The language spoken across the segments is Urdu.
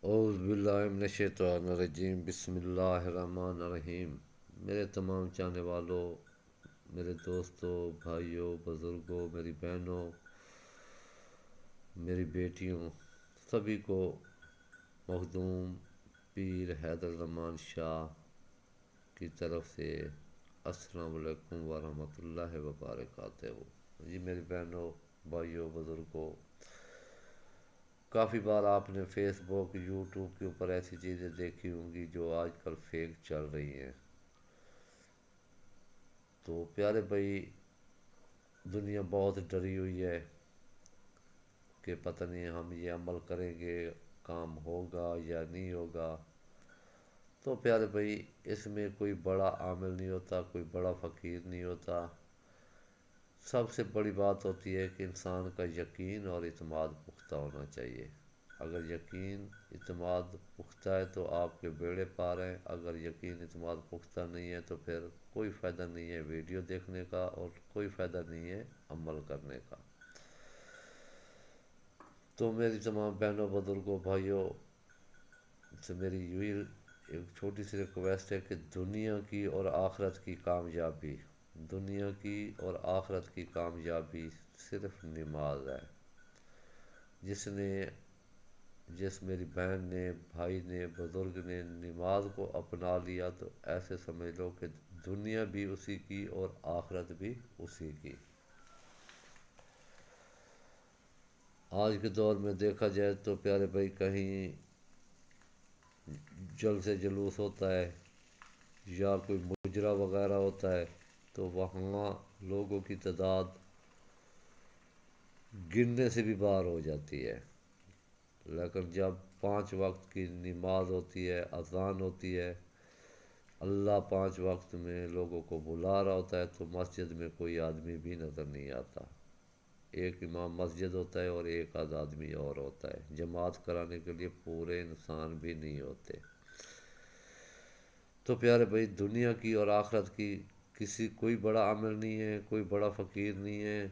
اعوذ باللہ من الشیطان الرجیم، بسم اللہ الرحمن الرحیم۔ میرے تمام چاہنے والوں، میرے دوستوں، بھائیوں، بزرگوں، میری بہنوں، میری بیٹیوں، سبھی کو مخدوم پیر حیدر الرحمن شاہ کی طرف سے السلام علیکم ورحمۃ اللہ وبرکاتہ۔ جی میری بہنوں، بھائیوں، بزرگوں، کافی بار آپ نے فیس بک، یوٹیوب کے اوپر ایسی چیزیں دیکھی ہوں گی جو آج کل فیک چل رہی ہیں۔ تو پیارے بھائی، دنیا بہت ڈری ہوئی ہے کہ پتہ نہیں ہم یہ عمل کریں گے کام ہوگا یا نہیں ہوگا۔ تو پیارے بھائی، اس میں کوئی بڑا عامل نہیں ہوتا، کوئی بڑا فقیر نہیں ہوتا۔ سب سے بڑی بات ہوتی ہے کہ انسان کا یقین اور اعتماد پختہ ہونا چاہیے۔ اگر یقین اعتماد پختہ ہے تو آپ کے بیڑے پار ہیں، اگر یقین اعتماد پختہ نہیں ہے تو پھر کوئی فائدہ نہیں ہے ویڈیو دیکھنے کا اور کوئی فائدہ نہیں ہے عمل کرنے کا۔ تو میری تمام بہنوں، بزرگوں، بھائیوں سے میری یہی ایک چھوٹی سی ریکویسٹ ہے کہ دنیا کی اور آخرت کی کامیابی، دنیا کی اور آخرت کی کامیابی صرف نماز ہے۔ جس میری بہن نے، بھائی نے، بزرگ نے نماز کو اپنا لیا تو ایسے سمجھ لو کہ دنیا بھی اسی کی اور آخرت بھی اسی کی۔ آج کے دور میں دیکھا جائے تو پیارے بھائی، کہیں جلسے جلوس ہوتا ہے یا کوئی مجرا وغیرہ ہوتا ہے تو وہاں لوگوں کی تعداد گننے سے بھی باہر ہو جاتی ہے، لیکن جب 5 وقت کی نماز ہوتی ہے، اذان ہوتی ہے، اللہ 5 وقت میں لوگوں کو بلا رہا ہوتا ہے تو مسجد میں کوئی آدمی بھی نظر نہیں آتا۔ ایک امام مسجد ہوتا ہے اور ایک آدھ آدمی اور ہوتا ہے، جماعت کرانے کے لیے پورے انسان بھی نہیں ہوتے۔ تو پیارے بھائی، دنیا کی اور آخرت کی کوئی بڑا عمل نہیں ہے، کوئی بڑا فقیر نہیں ہے،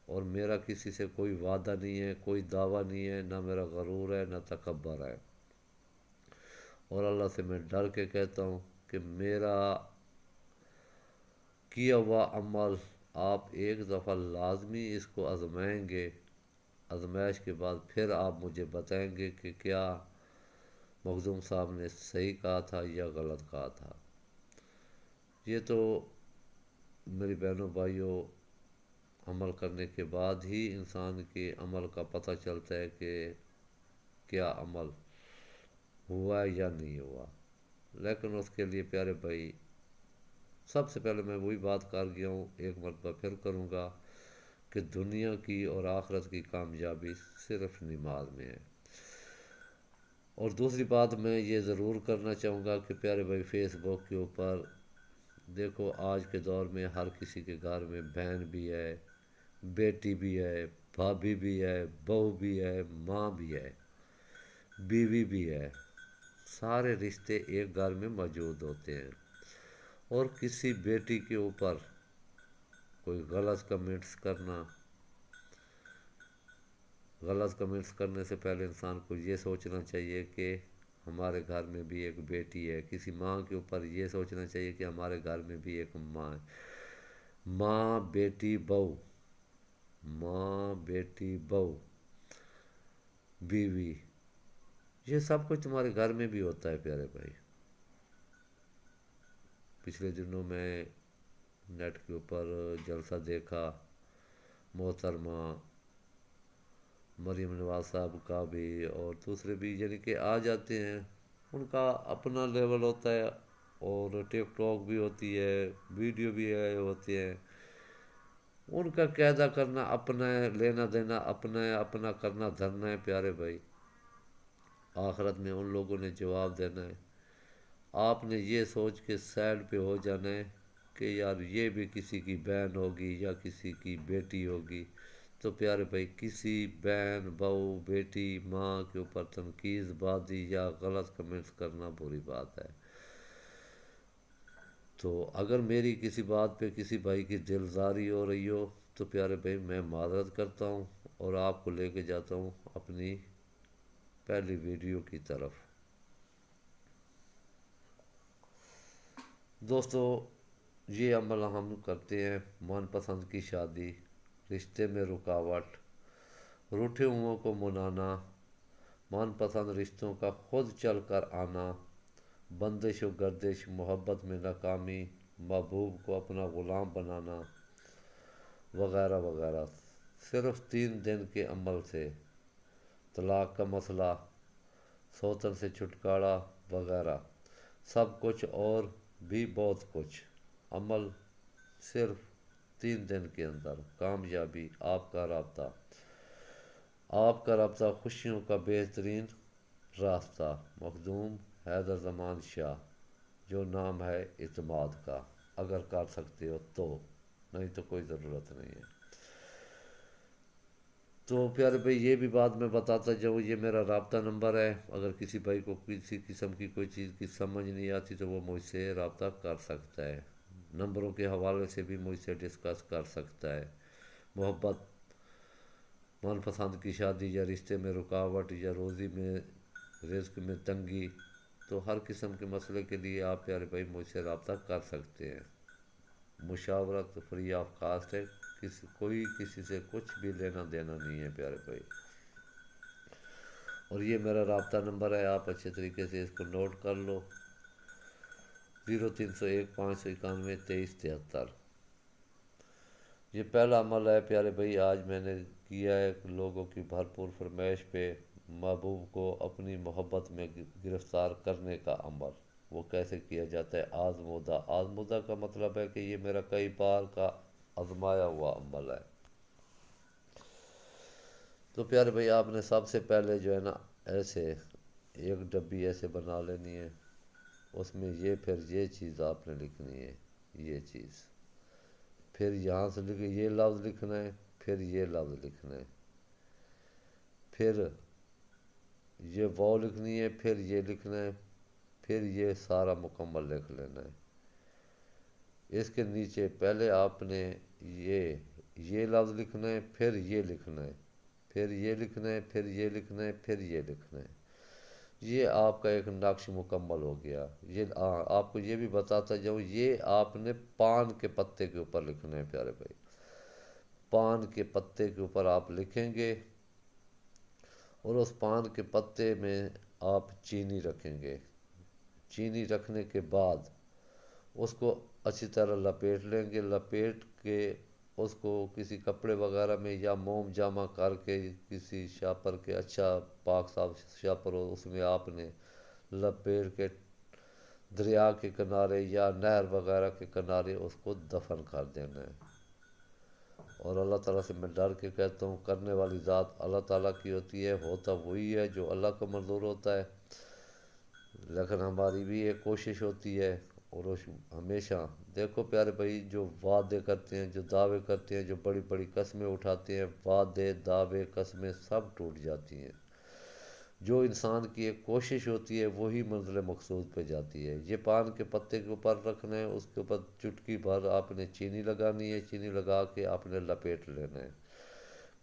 اور میرا کسی سے کوئی وعدہ نہیں ہے، کوئی دعویٰ نہیں ہے، نہ میرا غرور ہے، نہ تکبر ہے۔ اور اللہ سے میں ڈر کے کہتا ہوں کہ میرا کیا ہوا عمل آپ ایک دفعہ لازمی اس کو آزمائیں گے، آزمائش کے بعد پھر آپ مجھے بتائیں گے کہ کیا مخدوم صاحب نے صحیح کہا تھا یا غلط کہا تھا۔ یہ تو میری بہنوں، بھائیوں، عمل کرنے کے بعد ہی انسان کے عمل کا پتہ چلتا ہے کہ کیا عمل ہوا یا نہیں ہوا۔ لیکن اس کے لیے پیارے بھائی، سب سے پہلے میں وہی بات کر گیا ہوں، ایک مرتبہ پھر کروں گا کہ دنیا کی اور آخرت کی کامیابی صرف نماز میں ہے۔ اور دوسری بات میں یہ ضرور کرنا چاہوں گا کہ پیارے بھائی، فیس بک کے اوپر دیکھو، آج کے دور میں ہر کسی کے گھر میں بہن بھی ہے، بیٹی بھی ہے، بھابھی بھی ہے، بہو بھی ہے، ماں بھی ہے، بیوی بھی ہے، سارے رشتے ایک گھر میں موجود ہوتے ہیں۔ اور کسی بیٹی کے اوپر کوئی غلط کمنٹس کرنے سے پہلے انسان کو یہ سوچنا چاہیے کہ ہمارے گھر میں بھی ایک بیٹی ہے۔ کسی ماں کے اوپر یہ سوچنا چاہیے کہ ہمارے گھر میں بھی ایک ماں ہے۔ ماں، بیٹی، بہو، ماں، بیٹی، بہو، بیوی، یہ سب کچھ تمہارے گھر میں بھی ہوتا ہے پیارے بھائی۔ پچھلے دنوں میں نیٹ کے اوپر جلسہ دیکھا، محترمہ مریم نواز صاحب کا بھی اور دوسرے بھی یعنی کہ آ جاتے ہیں، ان کا اپنا لیول ہوتا ہے، اور ٹک ٹاک بھی ہوتی ہے، ویڈیو بھی آئے ہوتے ہیں، ان کا قاعدہ کرنا اپنا ہے، لینا دینا اپنا ہے، اپنا کرنا دھرنا ہے پیارے بھائی۔ آخرت میں ان لوگوں نے جواب دینا ہے۔ آپ نے یہ سوچ کے سائڈ پہ ہو جانا ہے کہ یار یہ بھی کسی کی بہن ہوگی یا کسی کی بیٹی ہوگی۔ تو پیارے بھائی، کسی بہن، بہو، بیٹی، ماں کے اوپر تنقید بازی یا غلط کمنٹس کرنا بری بات ہے۔ تو اگر میری کسی بات پہ کسی بھائی کی دلزاری ہو رہی ہو تو پیارے بھائی، میں معذرت کرتا ہوں اور آپ کو لے کے جاتا ہوں اپنی پہلی ویڈیو کی طرف۔ دوستو، یہ عمل ہم کرتے ہیں من پسند کی شادی، رشتے میں رکاوٹ، روٹھے ہوئوں کو منانا، من پسند رشتوں کا خود چل کر آنا، بندش و گردش، محبت میں ناکامی، محبوب کو اپنا غلام بنانا، وغیرہ وغیرہ۔ صرف 3 دن کے عمل سے طلاق کا مسئلہ، سوتن سے چھٹکارا وغیرہ سب کچھ اور بھی بہت کچھ۔ عمل صرف 3 دن کے اندر کامیابی۔ آپ کا رابطہ خوشیوں کا بہترین راستہ۔ مخدوم حیدر زمان شاہ، جو نام ہے اعتماد کا۔ اگر کر سکتے ہو تو، نہیں تو کوئی ضرورت نہیں ہے۔ تو پیارے بھائی، یہ بھی بات میں بتاتا جاؤں، یہ میرا رابطہ نمبر ہے۔ اگر کسی بھائی کو کسی قسم کی کوئی چیز کی سمجھ نہیں آتی تو وہ مجھ سے رابطہ کر سکتا ہے، نمبروں کے حوالے سے بھی مجھ سے ڈسکس کر سکتا ہے۔ محبت، من پسند کی شادی، یا رشتے میں رکاوٹ، یا روزی میں رزق میں تنگی، تو ہر قسم کے مسئلے کے لیے آپ پیارے بھائی مجھ سے رابطہ کر سکتے ہیں۔ مشاورت فری آف کاسٹ ہے، کوئی کسی سے کچھ بھی لینا دینا نہیں ہے پیارے بھائی۔ اور یہ میرا رابطہ نمبر ہے، آپ اچھے طریقے سے اس کو نوٹ کر لو، 0301 591 2373۔ یہ پہلا عمل ہے پیارے بھائی، آج میں نے کیا ہے لوگوں کی بھرپور فرمائش پہ، محبوب کو اپنی محبت میں گرفتار کرنے کا عمل۔ وہ کیسے کیا جاتا ہے؟ آزمودہ۔ آزمودہ کا مطلب ہے کہ یہ میرا کئی بار کا آزمایا ہوا عمل ہے۔ تو پیارے بھائی، آپ نے سب سے پہلے جو ہے نا، ایسے ایک ڈبی ایسے بنا لینی ہے، اس میں پھر یہ چیز آپ نے لکھنی ہے، یہ چیز، پھر یہاں سے یہ لفظ لکھنا ہے، پھر یہ لفظ لکھنا ہے، پھر یہ واو لکھنی ہے، پھر یہ لکھنا ہے، پھر یہ سارا مکمل لکھ لینا ہے۔ اس کے نیچے پہلے آپ نے یہ لفظ لکھنا ہے، پھر یہ لکھنا ہے، پھر یہ لکھنا ہے، پھر یہ لکھنا ہے، پھر یہ لکھنا ہے۔ یہ آپ کا ایک نقش مکمل ہو گیا۔ یہ آپ کو یہ بھی بتاتا جاؤں، یہ آپ نے پان کے پتے کے اوپر لکھنا ہے پیارے بھائی۔ پان کے پتے کے اوپر آپ لکھیں گے، اور اس پان کے پتے میں آپ چینی رکھیں گے۔ چینی رکھنے کے بعد اس کو اچھی طرح لپیٹ لیں گے۔ لپیٹ کے اس کو کسی کپڑے وغیرہ میں یا موم جامع کر کے، کسی شاپر کے، اچھا پاک صاف شاپر ہو، اس میں آپ نے لپیٹ کے دریا کے کنارے یا نہر وغیرہ کے کنارے اس کو دفن کر دینا ہے۔ اور اللہ تعالیٰ سے میں ڈر کے کہتا ہوں، کرنے والی ذات اللہ تعالیٰ کی ہوتی ہے، ہوتا وہی ہے جو اللہ کو منظور ہوتا ہے، لیکن ہماری بھی ایک کوشش ہوتی ہے۔ اور ہمیشہ دیکھو پیارے بھائی، جو وعدے کرتے ہیں، جو دعوے کرتے ہیں، جو بڑی بڑی قسمیں اٹھاتے ہیں، وعدے، دعوے، قسمیں سب ٹوٹ جاتی ہیں۔ جو انسان کی ایک کوشش ہوتی ہے وہی منزل مقصود پہ جاتی ہے۔ یہ پان کے پتے کے اوپر رکھنا ہے، اس کے اوپر چٹکی بھر آپ نے چینی لگانی ہے، چینی لگا کے آپ نے لپیٹ لینا ہے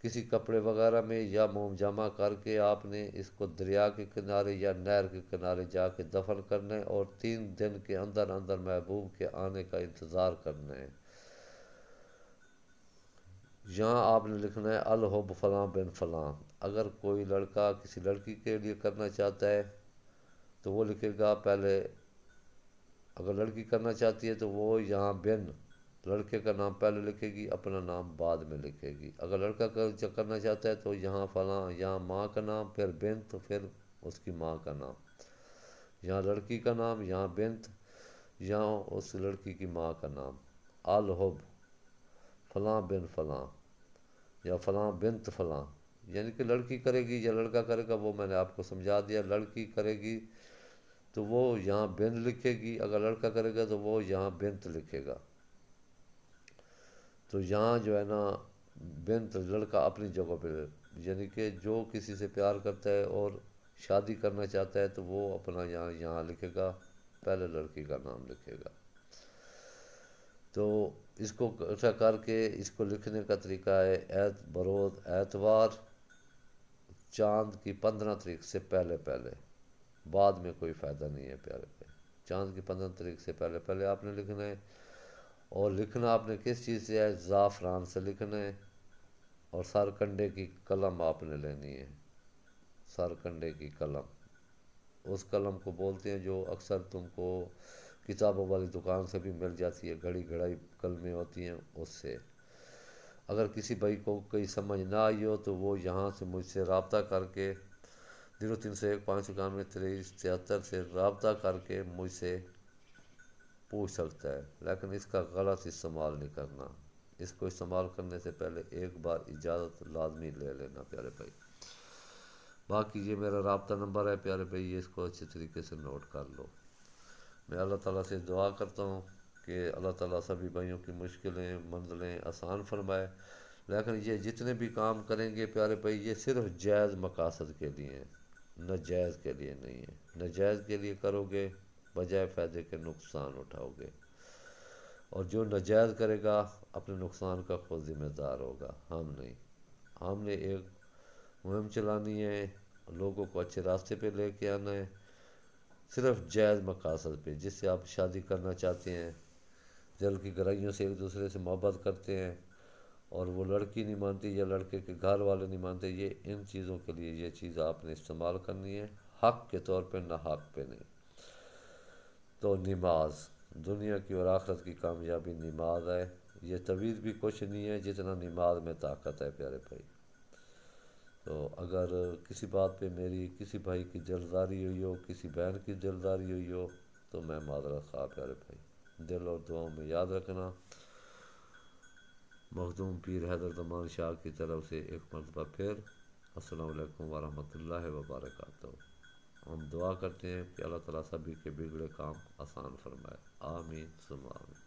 کسی کپڑے وغیرہ میں، یا موم جامع کر کے آپ نے اس کو دریا کے کنارے یا نہر کے کنارے جا کے دفن کرنا ہے، اور 3 دن کے اندر اندر محبوب کے آنے کا انتظار کرنا ہے۔ یہاں آپ نے لکھنا ہے الحب فلاں بن فلاں۔ اگر کوئی لڑکا کسی لڑکی کے لیے کرنا چاہتا ہے تو وہ لکھے گا پہلے، اگر لڑکی کرنا چاہتی ہے تو وہ یہاں بن، لڑکے کا نام پہلے لکھے گی، اپنا نام بعد میں لکھے گی۔ اگر لڑکا کرنا چاہتا ہے تو یہاں فلاں، یہاں ماں کا نام، پھر بنت، پھر اس کی ماں کا نام، یہاں لڑکی کا نام، یہاں بنت، یہاں اس لڑکی کی ماں کا نام۔ الحب فلاں بن فلاں، یا فلاں بنت فلاں، یعنی کہ لڑکی کرے گی یا لڑکا کرے گا وہ میں نے آپ کو سمجھا دیا۔ لڑکی کرے گی تو وہ یہاں بن لکھے گی، اگر لڑکا کرے گا تو وہ یہاں بنت لکھے گا۔ تو یہاں جو ہے نا بنت، لڑکا اپنی جگہ پہ، یعنی کہ جو کسی سے پیار کرتا ہے اور شادی کرنا چاہتا ہے تو وہ اپنا یہاں لکھے گا، پہلے لڑکی کا نام لکھے گا۔ تو اس کو ایسا کر کے اس کو لکھنے کا طریقہ ہے: بروز اتوار چاند کی 15 تاریخ سے پہلے پہلے، بعد میں کوئی فائدہ نہیں ہے پیارے بھائی۔ چاند کی 15 تاریخ سے پہلے پہلے آپ نے لکھنا ہے، اور لکھنا آپ نے کس چیز سے ہے؟ زعفران سے لکھنا ہے، اور سر کنڈے کی قلم آپ نے لینی ہے، سر کنڈے کی قلم، اس قلم کو بولتے ہیں جو اکثر تم کو کتابوں والی دکان سے بھی مل جاتی ہے، گھڑی گھڑائی قلمیں ہوتی ہیں اس سے۔ اگر کسی بھائی کو کوئی سمجھ نہ آئی ہو تو وہ یہاں سے مجھ سے رابطہ کر کے 0301 591 2373 سے رابطہ کر کے مجھ سے پوچھ سکتا ہے، لیکن اس کا غلط استعمال نہیں کرنا، اس کو استعمال کرنے سے پہلے ایک بار اجازت لازمی لے لینا پیارے بھائی۔ باقی یہ میرا رابطہ نمبر ہے پیارے بھائی، یہ اس کو اچھی طریقے سے نوٹ کر لو۔ میں اللہ تعالیٰ سے دعا کرتا ہوں کہ اللہ تعالیٰ سبھی بھائیوں کی مشکلیں منزلیں آسان فرمائے، لیکن یہ جتنے بھی کام کریں گے پیارے بھائی یہ صرف جائز مقاصد کے لیے ہیں، ناجائز کے لیے نہیں ہے۔ ناجائز کے لیے کرو گے بجائے فائدے کے نقصان اٹھاؤ گے، اور جو ناجائز کرے گا اپنے نقصان کا خود ذمہ دار ہوگا، ہم نہیں۔ ہم نے ایک مہم چلانی ہے، لوگوں کو اچھے راستے پہ لے کے آنا ہے، صرف جائز مقاصد پہ۔ جس سے آپ شادی کرنا چاہتے ہیں، دل کی گہرائیوں سے ایک دوسرے سے محبت کرتے ہیں، اور وہ لڑکی نہیں مانتی یا لڑکے کے گھر والے نہیں مانتے، یہ ان چیزوں کے لیے یہ چیز آپ نے استعمال کرنی ہے، حق کے طور پہ، نہ حق پہ نہیں۔ تو نماز دنیا کی اور آخرت کی کامیابی نماز ہے، یہ طویل بھی کچھ نہیں ہے جتنا نماز میں طاقت ہے پیارے بھائی۔ تو اگر کسی بات پہ میری کسی بھائی کی دلداری ہوئی ہو، کسی بہن کی دلداری ہوئی ہو، تو میں معذرت خواہ پیارے بھائی، دل اور دعاؤں میں یاد رکھنا۔ مخدوم پیر حیدر زمان شاہ کی طرف سے ایک مرتبہ پھر السلام علیکم ورحمۃ اللہ وبرکاتہ۔ ہم دعا کرتے ہیں کہ اللہ تعالیٰ سبھی کے بگڑے کام آسان فرمائے، آمین ثم آمین۔